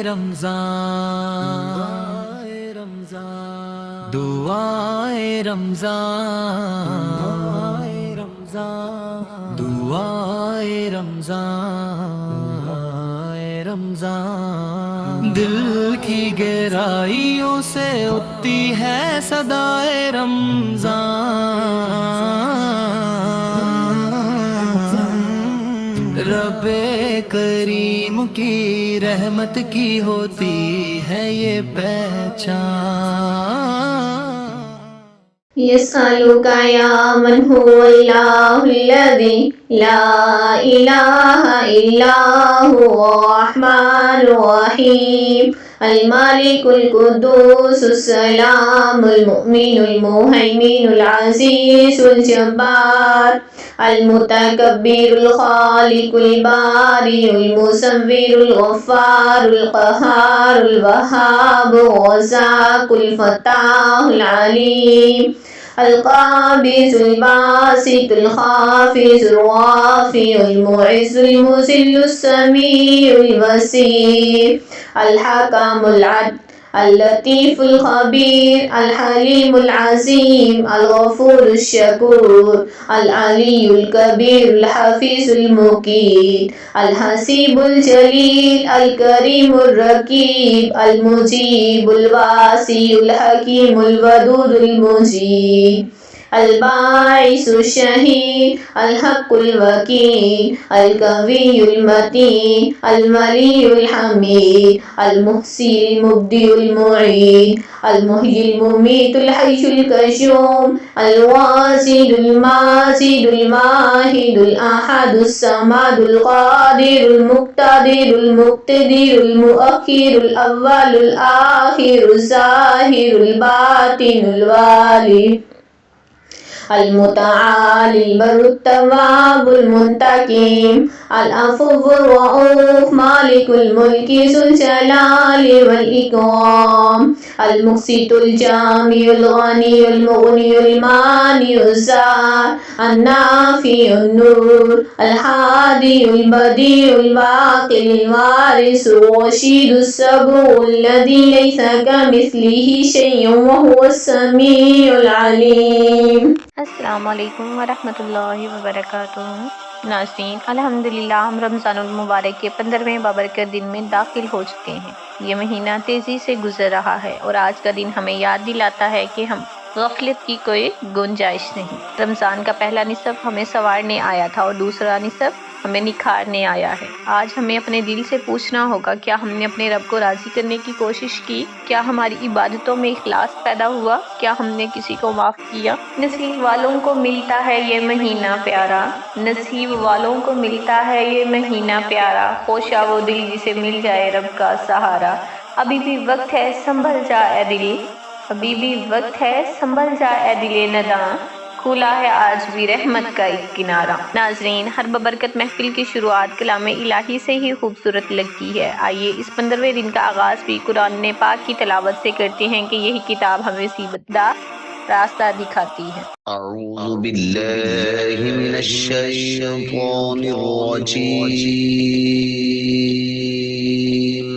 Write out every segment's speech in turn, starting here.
رمضان دعائے رمضان دعائے رمضان دل کی گہرائیوں سے اٹھتی ہے صدائے رمضان رب کریم کی رحمت کی ہوتی ہے یہ پہچان يسألك يا من هو الله الذي لا إله إلا هو الرحمن الرحيم الملك القدوس السلام المؤمن المهيمن العزيز الجبار المتكبر الخالق البارئ المصور الغفار القهار الوهاب الرزاق الفتاح العليم القابض الباسط الخافض الرافع المعز المذل السميع البصير الحكم العدل اللطيف الخبير الحليم العظيم الغفور الشكور العلي الكبير الحفيظ المقيت الحسيب الجليل الكريم الرقيب المجيب الواسع الحكيم الودود المجيب الباعث الشهيد الحق الوكيل القوي المتين الملي الحميد المحصي المبدئ المعيد المحيي المميت الحي القيوم الواجد الماجد الماهد الأحد الصمد القادر المقتدر المقتدر المؤخر الأول الآخر الظاهر الباطن الوالي المتعالي البر التواب المنتقم العفو الرؤوف مالك الملك ذو الجلال والإكرام المقسط الجامع الغني المغني المانع الزار النافع النور الهادي البديع الباقي الوارث الرشيد الصبور الذي ليس كمثله شيء وهو السميع العليم. السلام علیکم ورحمۃ اللہ وبرکاتہ. ناظرین، الحمدللہ ہم رمضان المبارک کے 15ویں بابرکت دن میں داخل ہو چکے ہیں. یہ مہینہ تیزی سے گزر رہا ہے اور آج کا دن ہمیں یاد دلاتا ہے کہ ہم غفلت کی کوئی گنجائش نہیں. رمضان کا پہلا نصف ہمیں سنوارنے آیا تھا اور دوسرا نصف ہمیں نکھارنے آیا ہے. آج ہمیں اپنے دل سے پوچھنا ہوگا، کیا ہم نے اپنے رب کو راضی کرنے کی کوشش کی؟ کیا ہماری عبادتوں میں اخلاص پیدا ہوا؟ کیا ہم نے کسی کو معاف کیا؟ نصیب والوں کو ملتا ہے یہ مہینہ پیارا، نصیب والوں کو ملتا ہے یہ مہینہ پیارا، خوشا وہ دل جسے مل جائے رب کا سہارا. ابھی بھی وقت ہے سنبھل جا اے دل، ابھی بھی وقت ہے سنبھل جا اے دل نداں، کھلا ہے آج بھی رحمت کا ایک کنارہ. ناظرین، ہر ببرکت محفل کی شروعات کلام الہی سے ہی خوبصورت لگتی ہے. آئیے اس 15ویں دن کا آغاز بھی قرآن پاک کی تلاوت سے کرتے ہیں کہ یہی کتاب ہمیں سیدھا راستہ دکھاتی ہے. اعوذ باللہ من الشیطان الرجیم،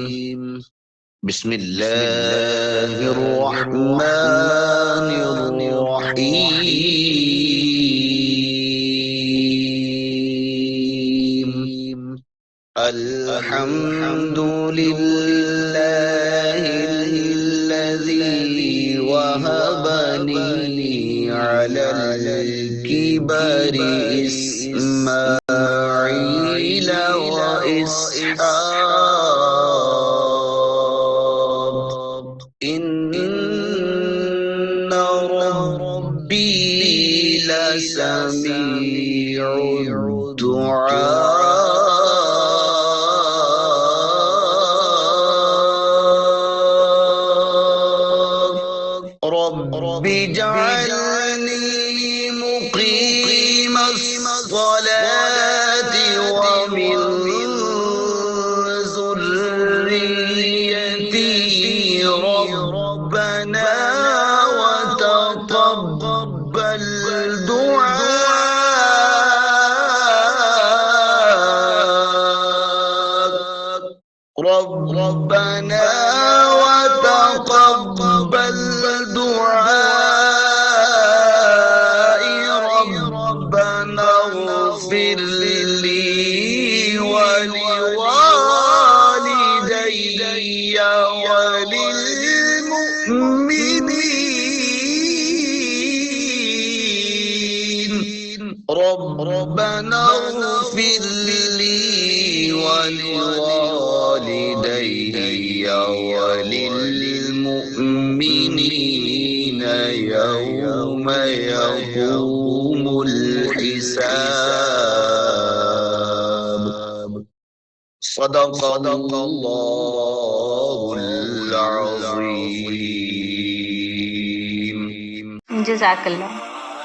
بسم اللہ الرحمن الرحیم. الحمد للہ الذی وهبني على الكبر إسماعيل وإسحاق إن ربي لسميع الدعاء. رب اجعلني مقيم الصلاة ومن ذريتي ربنا وتقبل دعاء. ربنا وتقبل دعائي ربنا اغفر لي ولوالدي وللمؤمنين ربنا اغفر لي ولوالدي وللمؤمنين يوم يقوم الحساب صدق الله العظيم. جزاک اللہ.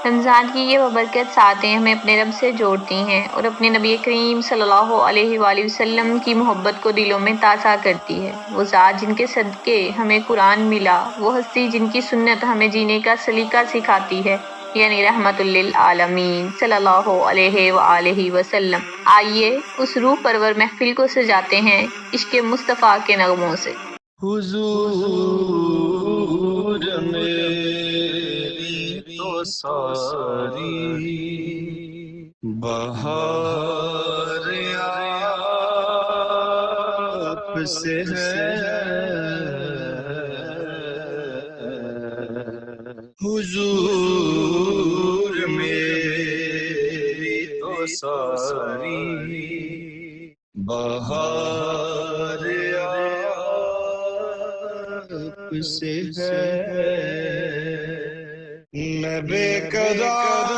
رمضان کی یہ ببرکت ساتیں ہمیں اپنے رب سے جوڑتی ہیں اور اپنے نبی کریم صلی اللہ علیہ وآلہ وسلم کی محبت کو دلوں میں تازہ کرتی ہے. وہ ذات جن کے صدقے ہمیں قرآن ملا، وہ ہستی جن کی سنت ہمیں جینے کا سلیقہ سکھاتی ہے، یعنی رحمت للعالمین صلی اللہ علیہ وآلہ وسلم. آئیے اس روح پرور محفل کو سجاتے ہیں عشق مصطفیٰ کے نغموں سے. حضور میری تو ساری بہار آپ سے ہے، حضور میری تو ساری بہار آپ سے ہے. میں بے قرار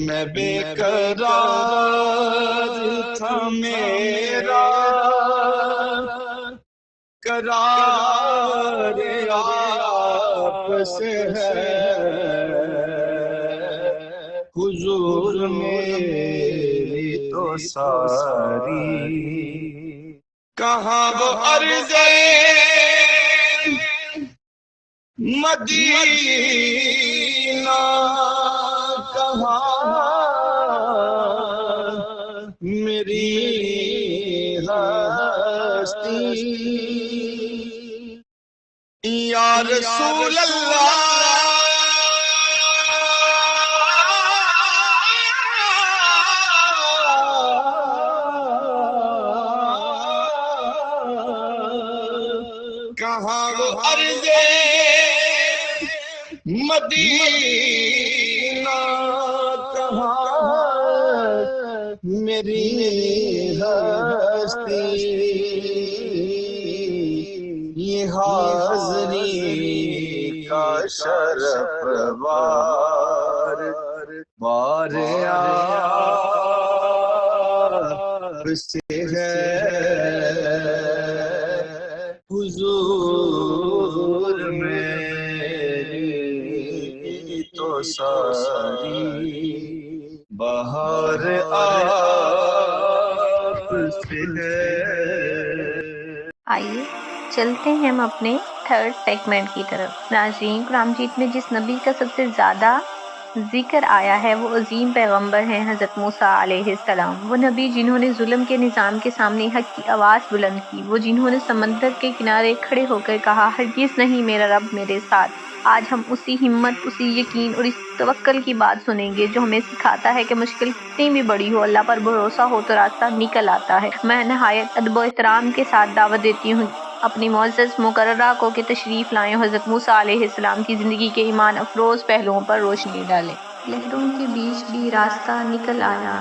میں بے قرار تھا، میرا قرار آپ سے ہے، حضور میری تو ساری. کہاں وہ عرضے مدینہ، کہاں میری ہستی، یا رسول اللہ کہاں وہ عرضے مدینہ، کہاں میری ہستی، یہ حاضری کا شرف بار بار آپ سے ہے، حضور میری تو ساری بہار آپ سے ہے. آئیے چلتے ہیں ہم اپنے تھرڈ سیگمنٹ کی طرف. ناظرین، قرآن مجید میں جس نبی کا سب سے زیادہ ذکر آیا ہے وہ عظیم پیغمبر ہیں حضرت موسیٰ علیہ السلام. وہ نبی جنہوں نے ظلم کے نظام کے سامنے حق کی آواز بلند کی، وہ جنہوں نے سمندر کے کنارے کھڑے ہو کر کہا ہرگز نہیں میرا رب میرے ساتھ. آج ہم اسی ہمت، اسی یقین اور اس توکل کی بات سنیں گے جو ہمیں سکھاتا ہے کہ مشکل کتنی بھی بڑی ہو، اللہ پر بھروسہ ہو تو راستہ نکل آتا ہے. میں نہایت ادب و احترام کے ساتھ دعوت دیتی ہوں اپنی معزز مقررہ کو کہ تشریف لائیں، حضرت موسیٰ علیہ السلام کی زندگی کے ایمان افروز پہلوؤں پر روشنی ڈالیں. لہروں کے بیچ بھی راستہ نکل آیا،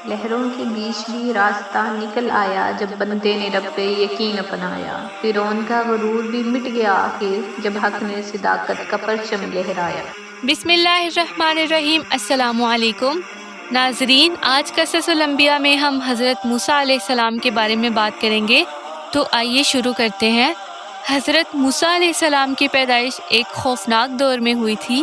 لہروں کے بیچ بھی راستہ نکل آیا، جب بندے نے رب پہ یقین اپنایا. فرعون کا غرور بھی مٹ گیا آخر جب حق نے صداقت کا پرچم لہرایا. بسم اللہ الرحمن الرحیم. السلام علیکم ناظرین، آج قصص الانبیاء میں ہم حضرت موسیٰ علیہ السلام کے بارے میں بات کریں گے. تو آئیے شروع کرتے ہیں. حضرت موسیٰ علیہ السلام کی پیدائش ایک خوفناک دور میں ہوئی تھی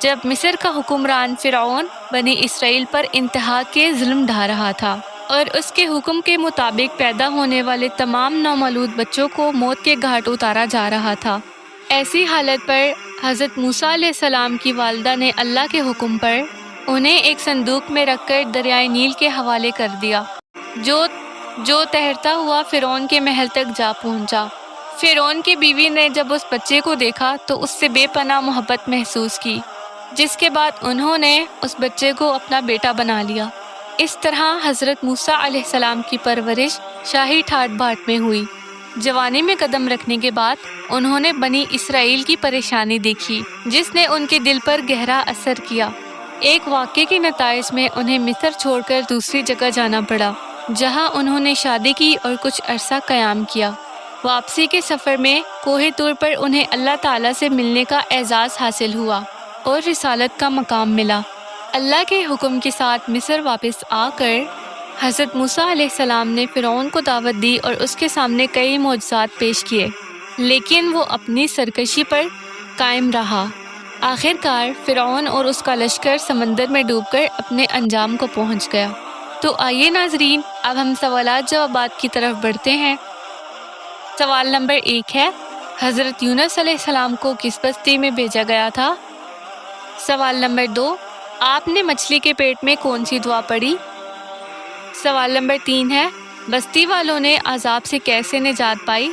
جب مصر کا حکمران فرعون بنی اسرائیل پر انتہا کے ظلم ڈھا رہا تھا اور اس کے حکم کے مطابق پیدا ہونے والے تمام نومولود بچوں کو موت کے گھاٹ اتارا جا رہا تھا. ایسی حالت پر حضرت موسیٰ علیہ السلام کی والدہ نے اللہ کے حکم پر انہیں ایک صندوق میں رکھ کر دریائے نیل کے حوالے کر دیا، جو تیرتا ہوا فرعون کے محل تک جا پہنچا۔ فرعون کی بیوی نے جب اس بچے کو دیکھا تو اس سے بے پناہ محبت محسوس کی، جس کے بعد انہوں نے اس بچے کو اپنا بیٹا بنا لیا۔ اس طرح حضرت موسیٰ علیہ السلام کی پرورش شاہی ٹھاٹ باٹ میں ہوئی۔ جوانی میں قدم رکھنے کے بعد انہوں نے بنی اسرائیل کی پریشانی دیکھی، جس نے ان کے دل پر گہرا اثر کیا۔ ایک واقعے کے نتائج میں انہیں مصر چھوڑ کر دوسری جگہ جانا پڑا، جہاں انہوں نے شادی کی اور کچھ عرصہ قیام کیا۔ واپسی کے سفر میں کوہ طور پر انہیں اللہ تعالیٰ سے ملنے کا اعزاز حاصل ہوا اور رسالت کا مقام ملا۔ اللہ کے حکم کے ساتھ مصر واپس آ کر حضرت موسیٰ علیہ السلام نے فرعون کو دعوت دی اور اس کے سامنے کئی معجزات پیش کیے، لیکن وہ اپنی سرکشی پر قائم رہا۔ آخر کار فرعون اور اس کا لشکر سمندر میں ڈوب کر اپنے انجام کو پہنچ گیا۔ تو آئیے ناظرین، اب ہم سوالات جوابات کی طرف بڑھتے ہیں۔ سوال نمبر 1 ہے، حضرت یونس علیہ السلام کو کس بستی میں بھیجا گیا تھا؟ سوال نمبر 2، آپ نے مچھلی کے پیٹ میں کون سی دعا پڑھی؟ سوال نمبر 3 ہے، بستی والوں نے عذاب سے کیسے نجات پائی؟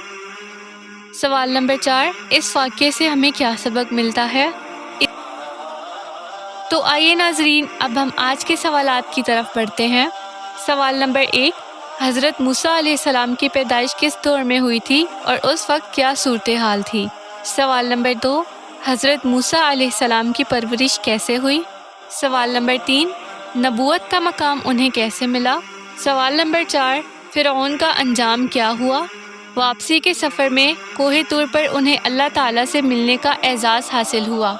سوال نمبر 4، اس واقعے سے ہمیں کیا سبق ملتا ہے؟ تو آئیے ناظرین، اب ہم آج کے سوالات کی طرف بڑھتے ہیں۔ سوال نمبر 1، حضرت موسیٰ علیہ السلام کی پیدائش کس دور میں ہوئی تھی اور اس وقت کیا صورتحال تھی؟ سوال نمبر 2، حضرت موسیٰ علیہ السلام کی پرورش کیسے ہوئی؟ سوال نمبر 3، نبوت کا مقام انہیں کیسے ملا؟ سوال نمبر 4، فرعون کا انجام کیا ہوا؟ واپسی کے سفر میں کوہ طور پر انہیں اللہ تعالیٰ سے ملنے کا اعزاز حاصل ہوا۔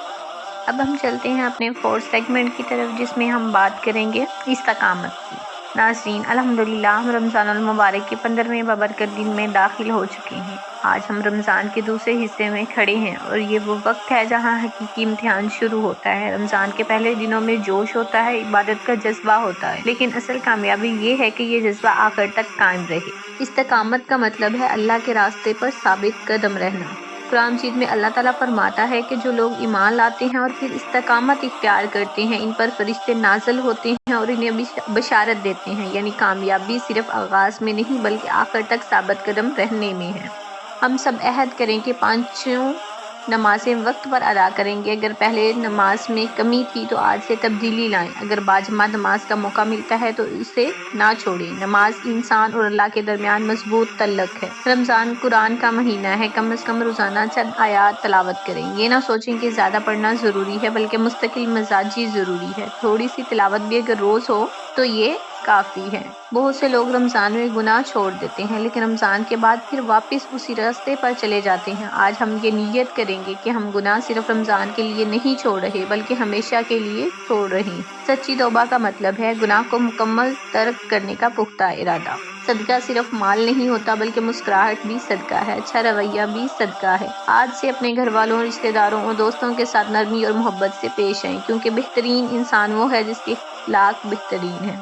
اب ہم چلتے ہیں اپنے 4 سیگمنٹ کی طرف، جس میں ہم بات کریں گے استقامت کی۔ ناظرین، الحمدللہ ہم رمضان المبارک کے 15ویں بابرکت دن میں داخل ہو چکے ہیں۔ آج ہم رمضان کے دوسرے حصے میں کھڑے ہیں اور یہ وہ وقت ہے جہاں حقیقی امتحان شروع ہوتا ہے۔ رمضان کے پہلے دنوں میں جوش ہوتا ہے، عبادت کا جذبہ ہوتا ہے، لیکن اصل کامیابی یہ ہے کہ یہ جذبہ آخر تک قائم رہے۔ استقامت کا مطلب ہے اللہ کے راستے پر ثابت قدم رہنا۔ قرآن مجید میں اللہ تعالیٰ فرماتا ہے کہ جو لوگ ایمان لاتے ہیں اور پھر استقامت اختیار کرتے ہیں، ان پر فرشتے نازل ہوتے ہیں اور انہیں بشارت دیتے ہیں، یعنی کامیابی صرف آغاز میں نہیں بلکہ آخر تک ثابت قدم رہنے میں ہے۔ ہم سب عہد کریں کہ 5 نمازیں وقت پر ادا کریں گے۔ اگر پہلے نماز میں کمی تھی تو آج سے تبدیلی لائیں۔ اگر باجماعت نماز کا موقع ملتا ہے تو اسے نہ چھوڑیں۔ نماز انسان اور اللہ کے درمیان مضبوط تعلق ہے۔ رمضان قرآن کا مہینہ ہے، کم از کم روزانہ چند آیات تلاوت کریں۔ یہ نہ سوچیں کہ زیادہ پڑھنا ضروری ہے، بلکہ مستقل مزاجی ضروری ہے۔ تھوڑی سی تلاوت بھی اگر روز ہو تو یہ کافی ہے۔ بہت سے لوگ رمضان میں گناہ چھوڑ دیتے ہیں، لیکن رمضان کے بعد پھر واپس اسی راستے پر چلے جاتے ہیں۔ آج ہم یہ نیت کریں گے کہ ہم گناہ صرف رمضان کے لیے نہیں چھوڑ رہے بلکہ ہمیشہ کے لیے چھوڑ رہے ہیں۔ سچی توبہ کا مطلب ہے گناہ کو مکمل ترک کرنے کا پختہ ارادہ۔ صدقہ صرف مال نہیں ہوتا بلکہ مسکراہٹ بھی صدقہ ہے، اچھا رویہ بھی صدقہ ہے۔ آج سے اپنے گھر والوں، رشتہ داروں اور دوستوں کے ساتھ نرمی اور محبت سے پیش آئیں، کیونکہ بہترین انسان وہ ہے جس کے اخلاق بہترین ہے۔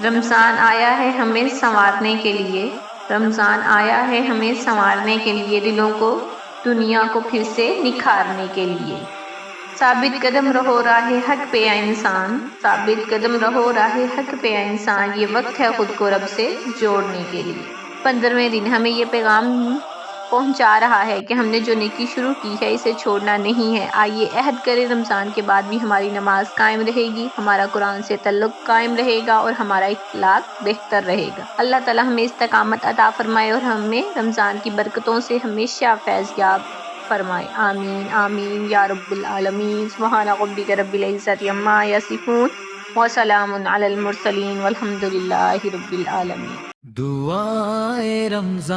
رمضان آیا ہے ہمیں سنوارنے کے لیے، رمضان آیا ہے ہمیں سنوارنے کے لیے، دلوں کو دنیا کو پھر سے نکھارنے کے لیے۔ ثابت قدم رہو راہ حق پہ اے انسان، ثابت قدم رہو راہ حق پہ اے انسان، یہ وقت ہے خود کو رب سے جوڑنے کے لیے۔ 15ویں دن ہمیں یہ پیغام پہنچا رہا ہے کہ ہم نے جو نیکی شروع کی ہے اسے چھوڑنا نہیں ہے۔ آئیے عہد کریں، رمضان کے بعد بھی ہماری نماز قائم رہے گی، ہمارا قرآن سے تعلق قائم رہے گا اور ہمارا اخلاق بہتر رہے گا۔ اللہ تعالیٰ ہمیں استقامت عطا فرمائے اور ہمیں رمضان کی برکتوں سے ہمیشہ فیض یاب فرمائے۔ آمین آمین یا رب العالمین۔ سبحان ربک رب العزت عما یصفون وسلام علی المرسلین والحمد للہ رب العالمین۔ دعائے رمضان